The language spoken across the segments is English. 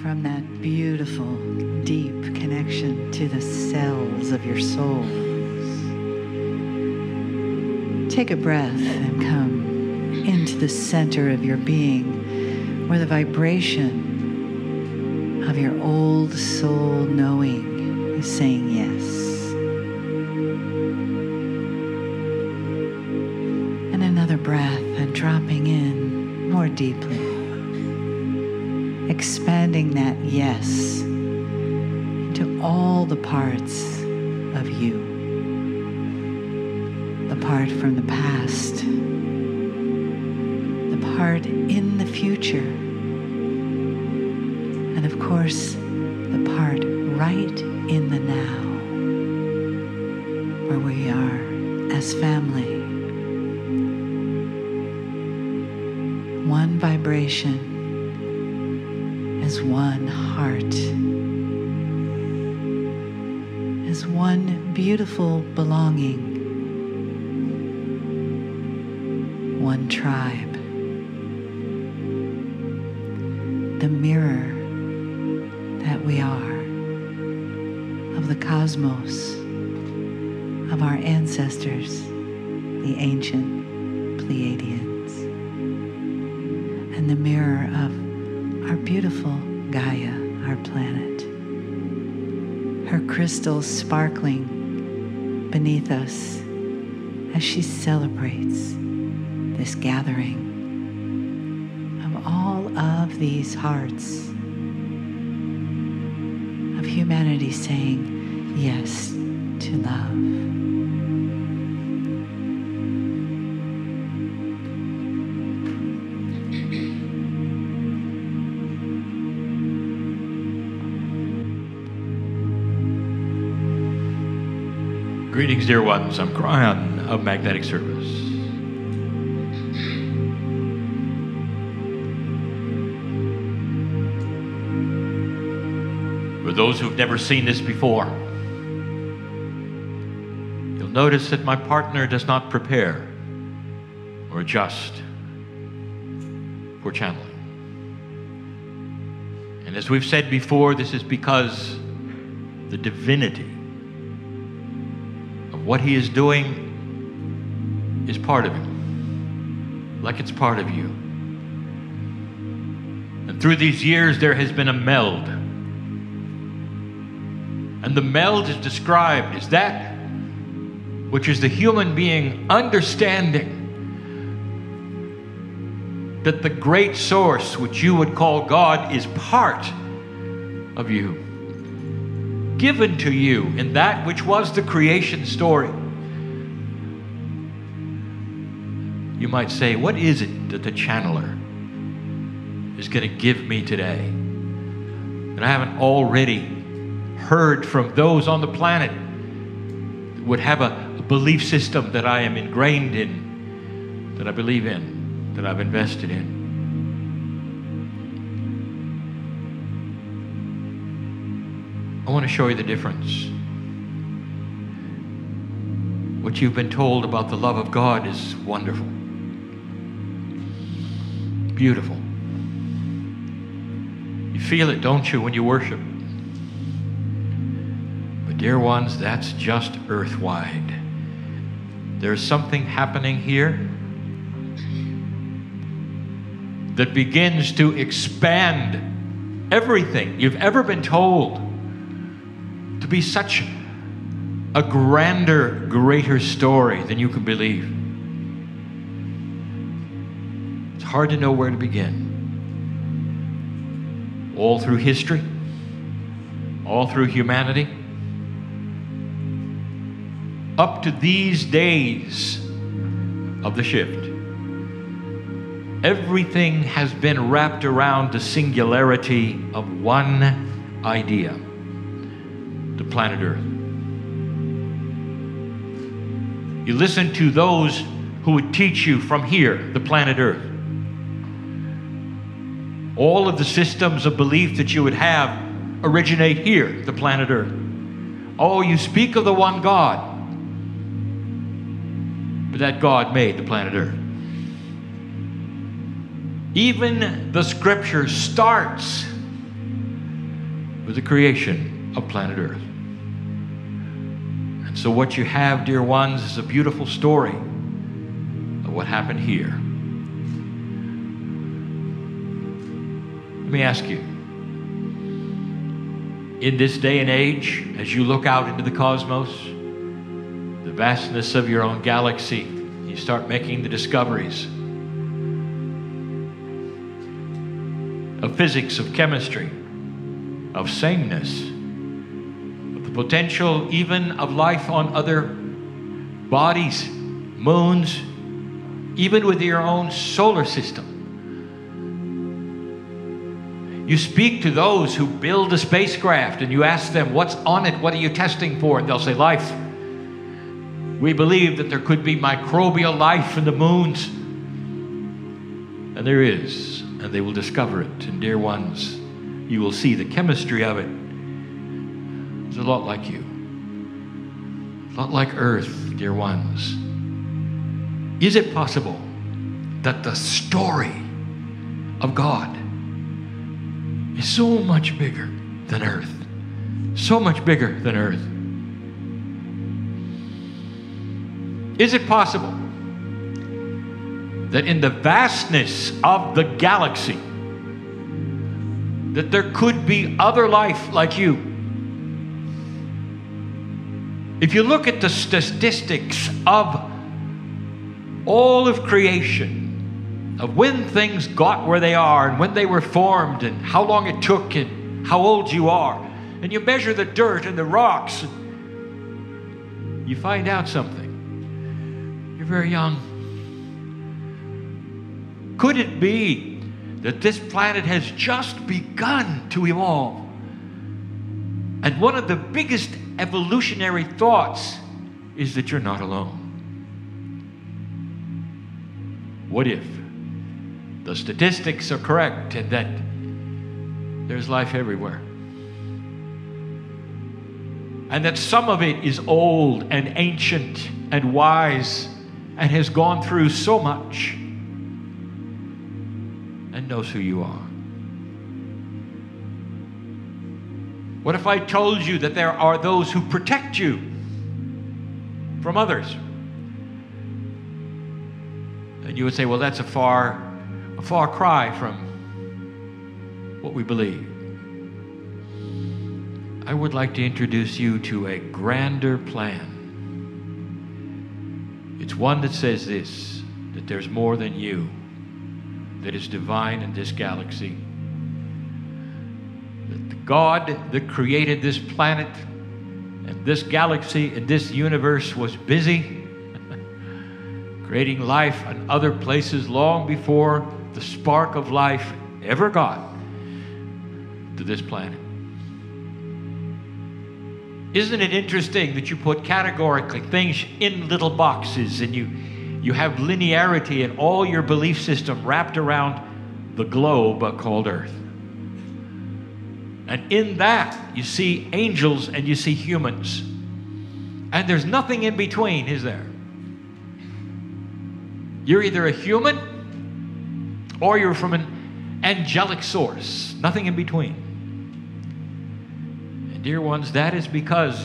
from that beautiful, deep connection to the cells of your souls. Take a breath and come into the center of your being, where the vibration of your old soul knowing is saying yes. And another breath and dropping in more deeply, expanding that yes into all the parts of you. The part from the past, the part in the future, and of course, the part right in the now, where we are as family. One vibration as one heart, as one beautiful belonging, one tribe, the mirror that we are of the cosmos, of our ancestors, the ancient Pleiadians, and the mirror of our beautiful Gaia, our planet, her crystals sparkling beneath us as she celebrates this gathering of all of these hearts of humanity saying yes to love. Greetings, dear ones. I'm Kryon of Magnetic Service. For those who've never seen this before, you'll notice that my partner does not prepare or adjust for channeling. And as we've said before, this is because the divinity of what he is doing is part of him, like it's part of you. And through these years, there has been a meld. And the meld is described as that which is the human being understanding that the great source, which you would call God, is part of you, given to you in that which was the creation story. You might say, what is it that the channeler is going to give me today? And I haven't already heard from those on the planet that would have a belief system that I am ingrained in, that I believe in, that I've invested in. I want to show you the difference. What you've been told about the love of God is wonderful, beautiful. You feel it, don't you, when you worship? But dear ones, that's just earthwide. There's something happening here that begins to expand everything you've ever been told to be such a grander, greater story than you can believe. It's hard to know where to begin. All through history, all through humanity, up to these days of the shift, everything has been wrapped around the singularity of one idea, the planet Earth. You listen to those who would teach you from here, the planet Earth. All of the systems of belief that you would have originate here, the planet Earth. Oh, you speak of the one God, but that God made the planet Earth. Even the scripture starts with the creation of planet Earth. And so what you have, dear ones, is a beautiful story of what happened here. Let me ask you, in this day and age, as you look out into the cosmos, the vastness of your own galaxy, you start making the discoveries of physics, of chemistry, of sameness, of the potential even of life on other bodies, moons, even with your own solar system. You speak to those who build a spacecraft and you ask them, what's on it? What are you testing for? And they'll say, life. We believe that there could be microbial life in the moons. And there is. And they will discover it. And dear ones, you will see the chemistry of it. It's a lot like you. A lot like Earth, dear ones. Is it possible that the story of God is so much bigger than Earth? So much bigger than Earth. Is it possible that in the vastness of the galaxy, that there could be other life like you? If you look at the statistics of all of creation, of when things got where they are and when they were formed and how long it took and how old you are, and you measure the dirt and the rocks, you find out something. You're very young. Could it be that this planet has just begun to evolve? And one of the biggest evolutionary thoughts is that you're not alone. What if the statistics are correct and that there's life everywhere? And that some of it is old and ancient and wise and has gone through so much and knows who you are. What if I told you that there are those who protect you from others? And you would say, well, that's a far cry from what we believe. I would like to introduce you to a grander plan. It's one that says this, that there's more than you that is divine in this galaxy. That the God that created this planet and this galaxy and this universe was busy creating life in other places long before the spark of life ever got to this planet. Isn't it interesting that you put categorically things in little boxes and you have linearity in all your belief system wrapped around the globe called Earth? And in that, you see angels and you see humans. And there's nothing in between, is there? You're either a human or you're from an angelic source. Nothing in between. And dear ones, that is because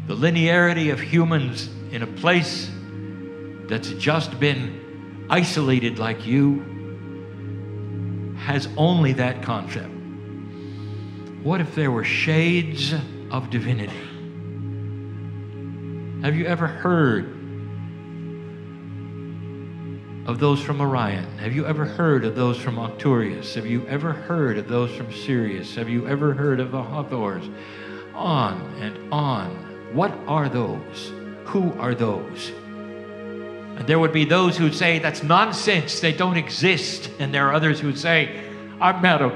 the linearity of humans in a place that's just been isolated like you has only that concept. What if there were shades of divinity? Have you ever heard of those from Orion? Have you ever heard of those from Arcturus? Have you ever heard of those from Sirius? Have you ever heard of the Hathors? On and on. What are those? Who are those? And there would be those who would say, that's nonsense, they don't exist. And there are others who would say, I've met them.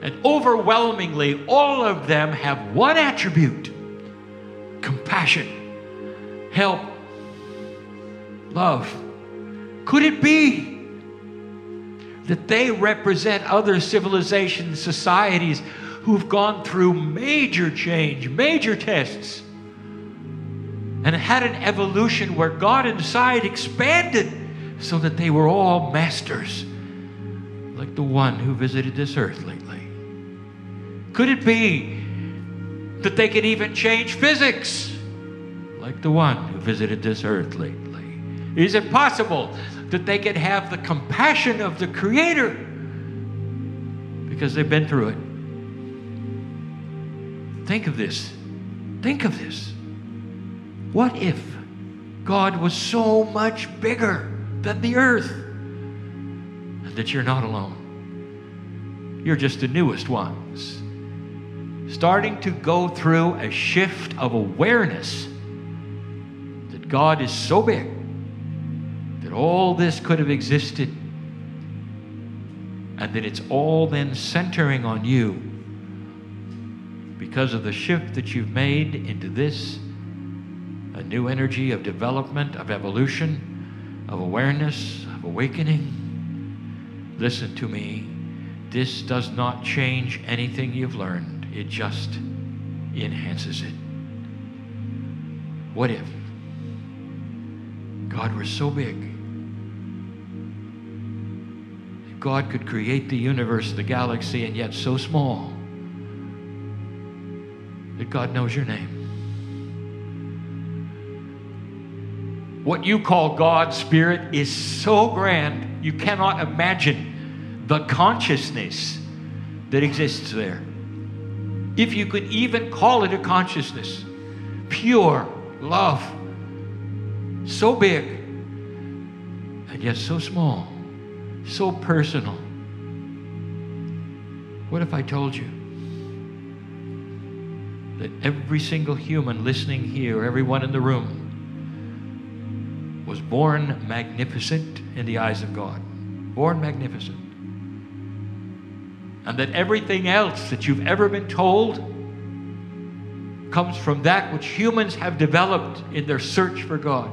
And overwhelmingly, all of them have one attribute: compassion, help, love. Could it be that they represent other civilizations, societies who've gone through major change, major tests, and had an evolution where God inside expanded so that they were all masters, like the one who visited this earth lately? Could it be that they can even change physics like the one who visited this earth lately? Is it possible that they can have the compassion of the Creator because they've been through it? Think of this. Think of this. What if God was so much bigger than the earth and that you're not alone? You're just the newest ones, starting to go through a shift of awareness that God is so big that all this could have existed, and that it's all then centering on you because of the shift that you've made into this, a new energy of development, of evolution, of awareness, of awakening. Listen to me. This does not change anything you've learned. It just enhances it. What if God were so big that God could create the universe, the galaxy, and yet so small that God knows your name? What you call God's Spirit is so grand, you cannot imagine the consciousness that exists there. If you could even call it a consciousness, pure love, so big, and yet so small, so personal. What if I told you that every single human listening here, everyone in the room, was born magnificent in the eyes of God? Born magnificent. And that everything else that you've ever been told comes from that which humans have developed in their search for God,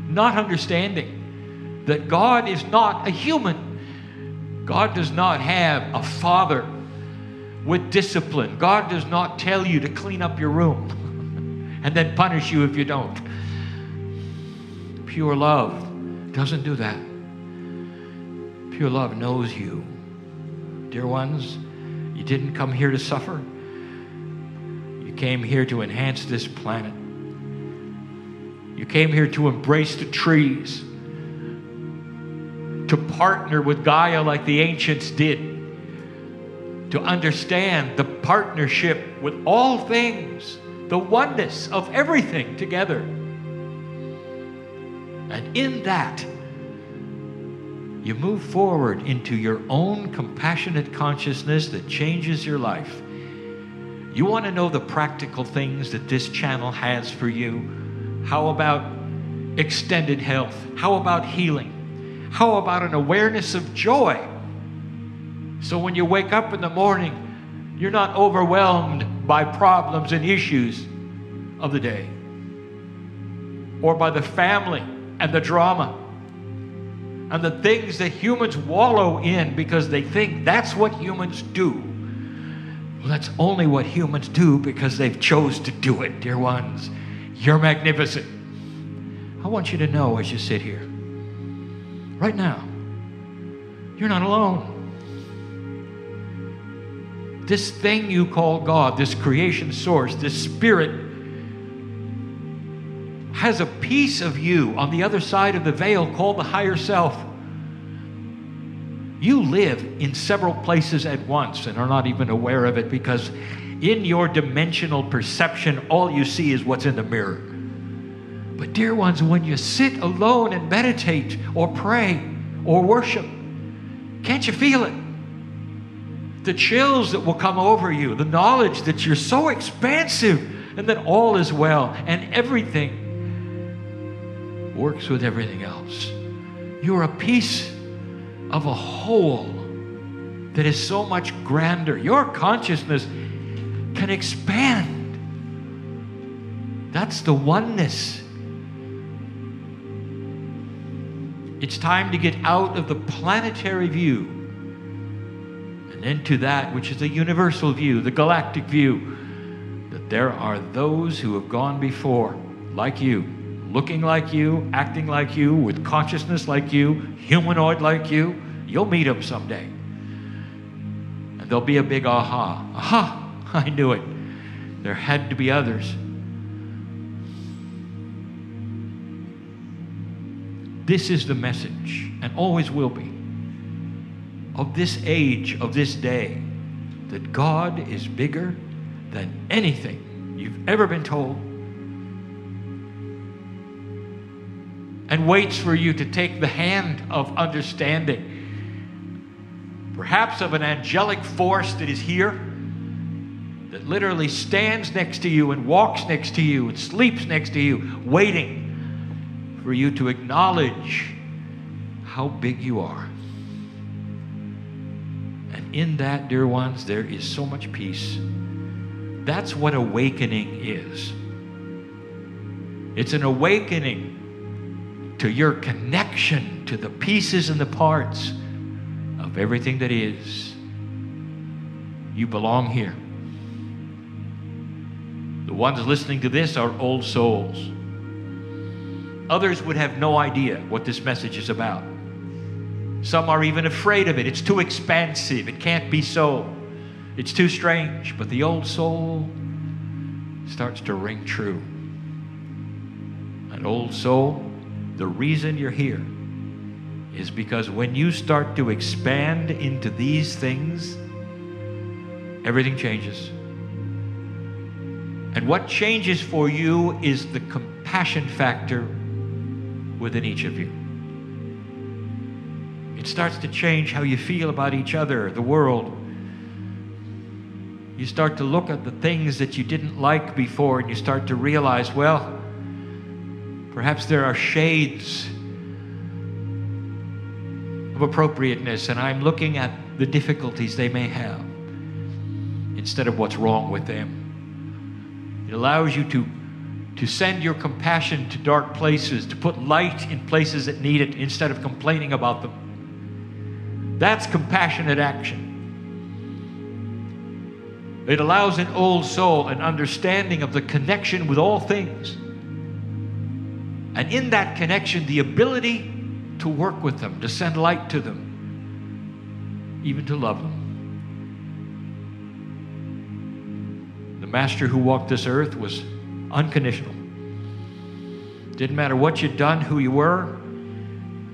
not understanding that God is not a human. God does not have a father with discipline. God does not tell you to clean up your room and then punish you if you don't. Pure love doesn't do that. Pure love knows you. Dear ones, you didn't come here to suffer. You came here to enhance this planet. You came here to embrace the trees, to partner with Gaia like the ancients did, to understand the partnership with all things, the oneness of everything together. And in that, you move forward into your own compassionate consciousness that changes your life. You want to know the practical things that this channel has for you? How about extended health? How about healing? How about an awareness of joy? So when you wake up in the morning, you're not overwhelmed by problems and issues of the day, or by the family and the drama and the things that humans wallow in because they think that's what humans do. Well, that's only what humans do because they've chose to do it, dear ones. You're magnificent. I want you to know as you sit here, right now, you're not alone. This thing you call God, this creation source, this spirit, has a piece of you on the other side of the veil called the higher self. You live in several places at once and are not even aware of it, because in your dimensional perception, all you see is what's in the mirror. But dear ones, when you sit alone and meditate or pray or worship, can't you feel it? The chills that will come over you, the knowledge that you're so expansive and that all is well and everything works with everything else. You're a piece of a whole that is so much grander. Your consciousness can expand. That's the oneness. It's time to get out of the planetary view and into that which is the universal view, the galactic view, that there are those who have gone before, like you, looking like you, acting like you, with consciousness like you, humanoid like you. You'll meet them someday. And there'll be a big aha. Aha! I knew it. There had to be others. This is the message, and always will be, of this age, of this day, that God is bigger than anything you've ever been told, and waits for you to take the hand of understanding, perhaps of an angelic force that is here, that literally stands next to you and walks next to you and sleeps next to you, waiting for you to acknowledge how big you are. And in that, dear ones, there is so much peace. That's what awakening is. It's an awakening to your connection to the pieces and the parts of everything that is. You belong here. The ones listening to this are old souls. Others would have no idea what this message is about. Some are even afraid of it. It's too expansive. It can't be so. It's too strange. But the old soul starts to ring true. An old soul, the reason you're here is because when you start to expand into these things, everything changes. And what changes for you is the compassion factor within each of you. It starts to change how you feel about each other, the world. You start to look at the things that you didn't like before, and you start to realize, well, perhaps there are shades of appropriateness, and I'm looking at the difficulties they may have instead of what's wrong with them. It allows you to send your compassion to dark places, to put light in places that need it instead of complaining about them. That's compassionate action. It allows an old soul an understanding of the connection with all things. And in that connection, the ability to work with them, to send light to them, even to love them. The master who walked this earth was unconditional. Didn't matter what you'd done, who you were,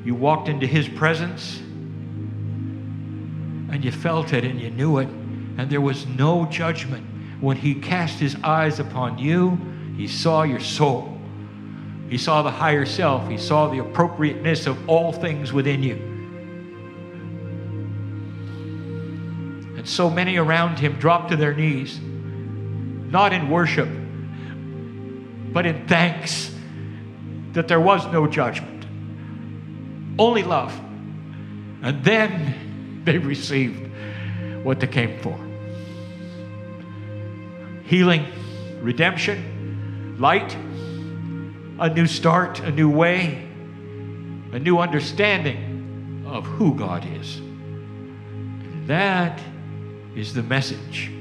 you walked into his presence and you felt it and you knew it, and there was no judgment. When he cast his eyes upon you, he saw your soul. He saw the higher self. He saw the appropriateness of all things within you. And so many around him dropped to their knees, not in worship, but in thanks that there was no judgment, only love. And then they received what they came for. Healing, redemption, light, a new start, a new way, a new understanding of who God is. And that is the message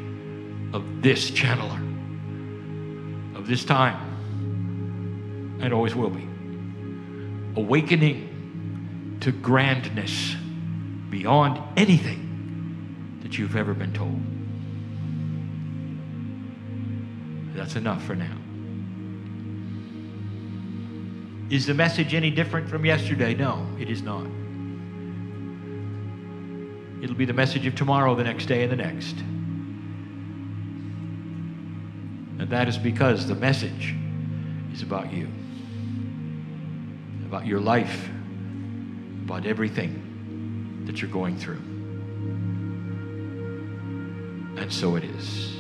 of this channeler, of this time, and always will be. Awakening to grandness beyond anything that you've ever been told. That's enough for now. Is the message any different from yesterday? No, it is not. It'll be the message of tomorrow, the next day, and the next. And that is because the message is about you, about your life, about everything that you're going through. And so it is.